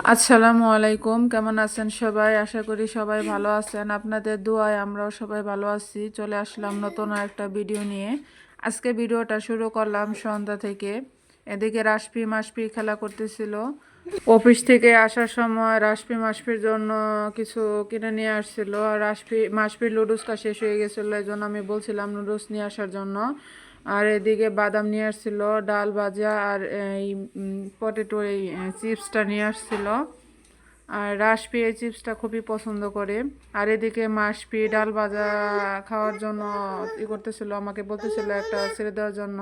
আসসালামু আলাইকুম, কেমন আছেন সবাই? আশা করি সবাই ভালো আছেন। আপনাদের দোয়ায় আমরাও সবাই ভালো আছি। চলে আসলাম নতুন একটা ভিডিও নিয়ে। আজকে ভিডিওটা শুরু করলাম সন্ধ্যা থেকে। এদিকে রাশপি মাসপি খেলা করতেছিল। অফিস থেকে আসার সময় রাশপি মাসপির জন্য কিছু কিনে নিয়ে আসছিল। আর রাশপি মাসপির লুডুসটা শেষ হয়ে গেছিলো, এই জন্য আমি বলছিলাম নুডলস নিয়ে আসার জন্য। আর এদিকে বাদাম নিয়ে আসছিল, ডাল ভাজা আর এই পটেটো এই চিপসটা নিয়ে আসছিল। আর রাশপি এই চিপসটা খুবই পছন্দ করে। আর এদিকে মাসপি ডাল ভাজা খাওয়ার জন্য করতেছিল, আমাকে বলতেছিল একটা ছেড়ে দেওয়ার জন্য।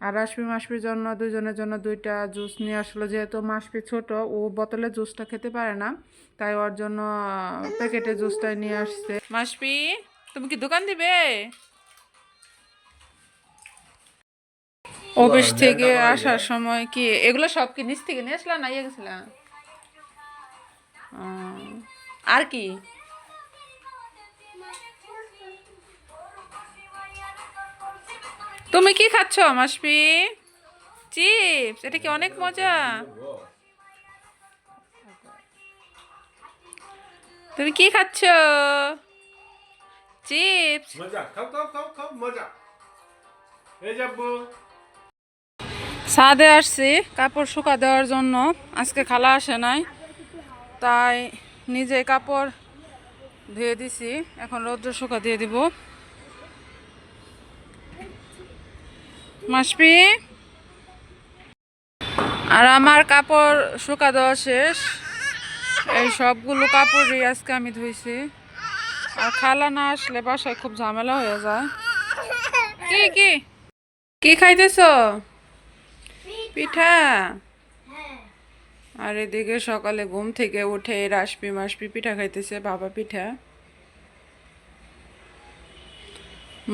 আর রাশপি মাসপির জন্য দুইজনের জন্য দুইটা জুস নিয়ে আসলো। যেহেতু মাসপি ছোট, ও বোতলে জুসটা খেতে পারে না, তাই ওর জন্য প্যাকেটে জুসটাই নিয়ে আসছে। মাসপি, তুমি কি দোকান দিবে? অফিস থেকে আসার সময় কি এগুলো সব কি নিচ থেকে নিয়ে আসলাম না ইয়ে গেছিলাম? আর কি? তুমি কি খাচ্ছ মাসপি? চিপস? এটা কি অনেক মজা? তুমি কি খাচ্ছ? চিপস? মজা খাও খাও খাও খাও মজা এই যাবো। ছাদে আসছি কাপড় শুকা দেওয়ার জন্য। আজকে খালা আসে নাই, তাই নিজে কাপড় ধুয়ে দিছি। এখন রৌদ্র শুকা দিয়ে দিব। মাসপি, আর আমার কাপড় শুকা দেওয়া শেষ। এই সবগুলো কাপড়ই আজকে আমি ধুইছি। আর খালা না আসলে বাসায় খুব ঝামেলা হয়ে যায়। কি কি কি খাইতেছ? পিঠা? আর এদিকে সকালে ঘুম থেকে উঠে রাশপি মাসপি পিঠা খাইতেছে, বাবা পিঠা।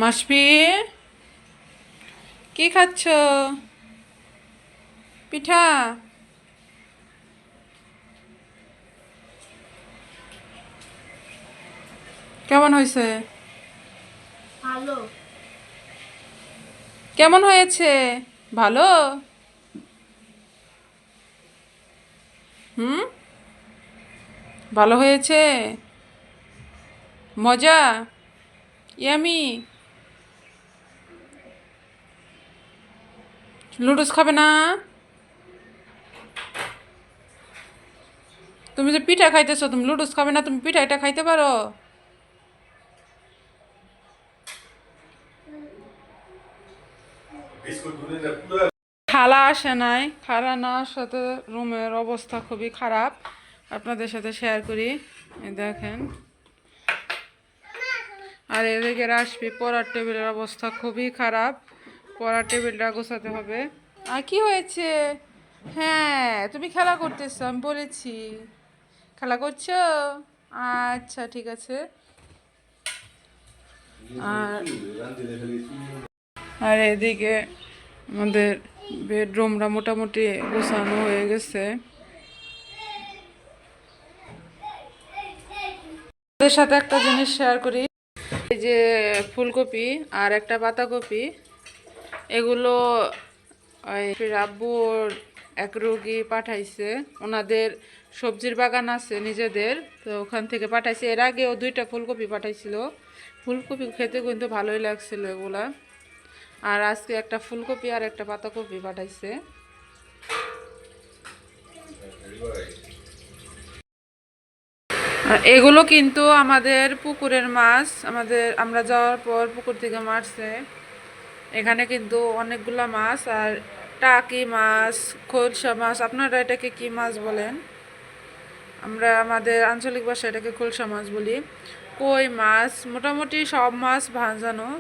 মাসপি, কি খাচ্ছ? পিঠা? কেমন হয়েছে? ভালো। কেমন হয়েছে? ভালো? হুম, ভালো হয়েছে? মজা? ইয়ামি? লুডুস খাবে না? তুমি যে পিঠা খাইতেছো, তুমি লুডুস খাবে না? তুমি পিঠা এটা খাইতে পারো? বিস্কুট দুনিয়া পুরো খালা আসে নাই, খালা না আসাতে রুমের অবস্থা খুবই খারাপ। আপনাদের সাথে শেয়ার করি, এই দেখেন। আর এদিকে রাশপি পড়ার টেবিলের অবস্থা খুবই খারাপ। পড়ার টেবিলটা গোছাতে হবে। আর কি হয়েছে? হ্যাঁ, তুমি খেলা করতেছো, আমি বলেছি। খেলা করছো? আচ্ছা, ঠিক আছে। আর আর এদিকে আমাদের বেডরুমটা মোটামুটি গোছানো হয়ে গেছে। ওদের সাথে একটা জিনিস শেয়ার করি। এই যে ফুলকপি আর একটা পাতাকপি, এগুলো ওই রাব্বুর এক রোগী পাঠাইছে। ওনাদের সবজির বাগান আছে নিজেদের, তো ওখান থেকে পাঠাইছে। এর আগেও দুইটা ফুলকপি পাঠাইছিল। ফুলকপি খেতে কিন্তু ভালোই লাগছিল এগুলা। আর আজকে একটা ফুলকপি আর একটা পাতাকপি পাঠাইছে। আর এগুলো কিন্তু আমাদের পুকুরের মাছ, আমরা যাওয়ার পর পুকুর থেকে মারছে। এখানে কিন্তু অনেকগুলা মাছ। আর টাকি মাছ, খোলসা মাছ, আপনারা এটাকে কি মাছ বলেন? আমরা আমাদের আঞ্চলিক ভাষায় এটাকে খোলসা মাছ বলি। কই মাছ, মোটামুটি সব মাছ ভাজানো।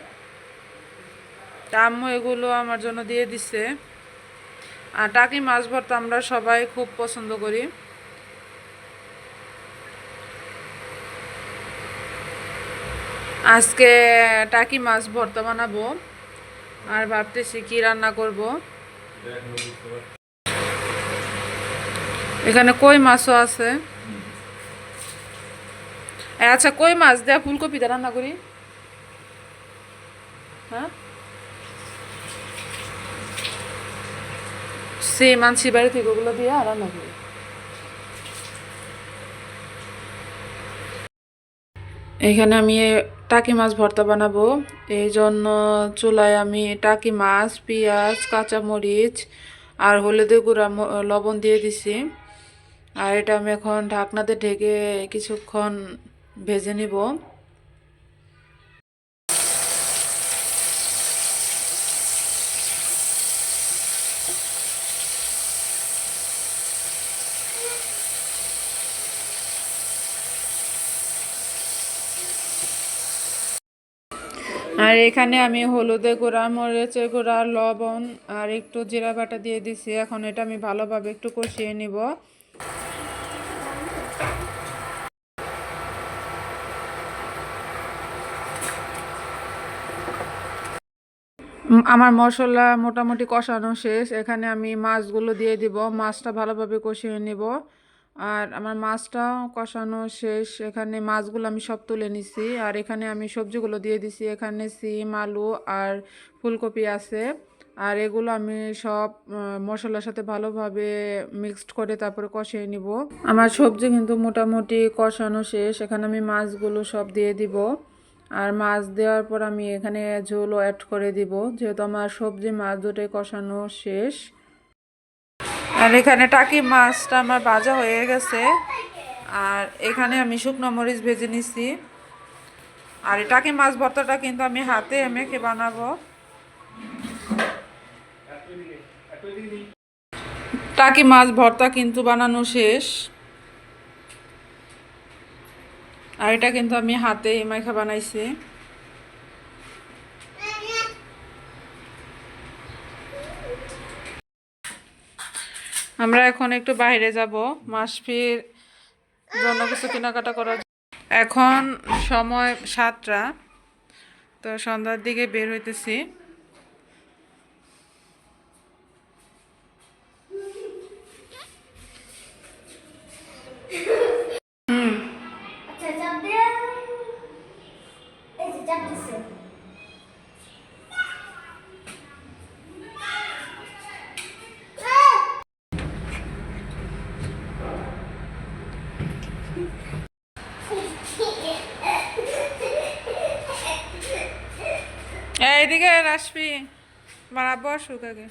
আম্মু এগুলো আমার জন্য দিয়ে দিছে। আর টাকি মাছ ভর্তা আমরা সবাই খুব পছন্দ করি। আজকে টাকি মাছ ভর্তা বানাবো, আর ভাবতেছি কি রান্না করব। এখানে কই মাছও আছে। আচ্ছা, কই মাছ দেয়া ফুলকপি দিয়ে রান্না করি। হ্যাঁ, সে মানসি বাড়ি থেকে ওগুলো দিয়ে রান্না করি। এখানে আমি টাকি মাছ ভর্তা বানাবো। এই জন্য চুলায় আমি টাকি মাছ, পেঁয়াজ, কাঁচামরিচ আর হলুদের গুঁড়া, লবণ দিয়ে দিছি। আর এটা আমি এখন ঢাকনাতে ঢেকে কিছুক্ষণ ভেজে নিব। আর এখানে আমি হলুদের গুঁড়া, মরিচের গুঁড়া, লবণ আর একটু জিরা বাটা দিয়ে দিছি। এখন এটা আমি ভালোভাবে একটু কষিয়ে নিব। আমার মশলা মোটামুটি কষানো শেষ। এখানে আমি মাছগুলো দিয়ে দিব, মাছটা ভালোভাবে কষিয়ে নিব। আর আমার মাছটা কষানো শেষ। এখানে মাছগুলো আমি সব তুলে নিছি। আর এখানে আমি সবজিগুলো দিয়ে দিছি। এখানে সিম, আলু আর ফুলকপি আছে। আর এগুলো আমি সব মশলার সাথে ভালোভাবে মিক্সড করে তারপরে কষিয়ে নিব। আমার সবজি কিন্তু মোটামুটি কষানো শেষ। এখানে আমি মাছগুলো সব দিয়ে দিব। আর মাছ দেওয়ার পর আমি এখানে ঝোলও অ্যাড করে দিব, যেহেতু আমার সবজি মাছ দুটোই কষানো শেষ। আর এখানে টাকি মাছটা আমার ভাজা হয়ে গেছে। আর এখানে আমি শুকনো মরিচ ভেজে নিছি। আর এই টাকি মাছ ভর্তাটা কিন্তু আমি হাতে মেখে বানাবো। টাকি মাছ ভর্তা কিন্তু বানানো শেষ। আর এটা কিন্তু আমি হাতে মেখে বানাইছি। আমরা এখন একটু বাইরে যাব, মাসফির জন্য কিছু কেনাকাটা করার। এখন সময় 7টা, তো সন্ধ্যার দিকে বের হইতেছি। আচ্ছা চাপ দে এই যে চাপ দিছে এইদিকে আসবি, বাড়াবো আসুক আগে।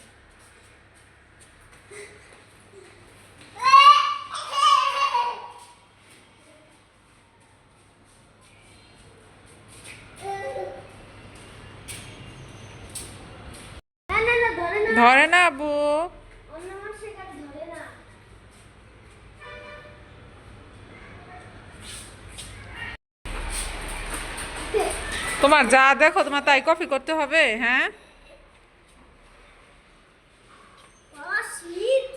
না না না ধরে না ধরে না আবু। অন্য মানুষের কাছে ধরে না তোমার যা দেখো তোমার তাই কপি করতে হবে, হ্যাঁ? বাবা শীত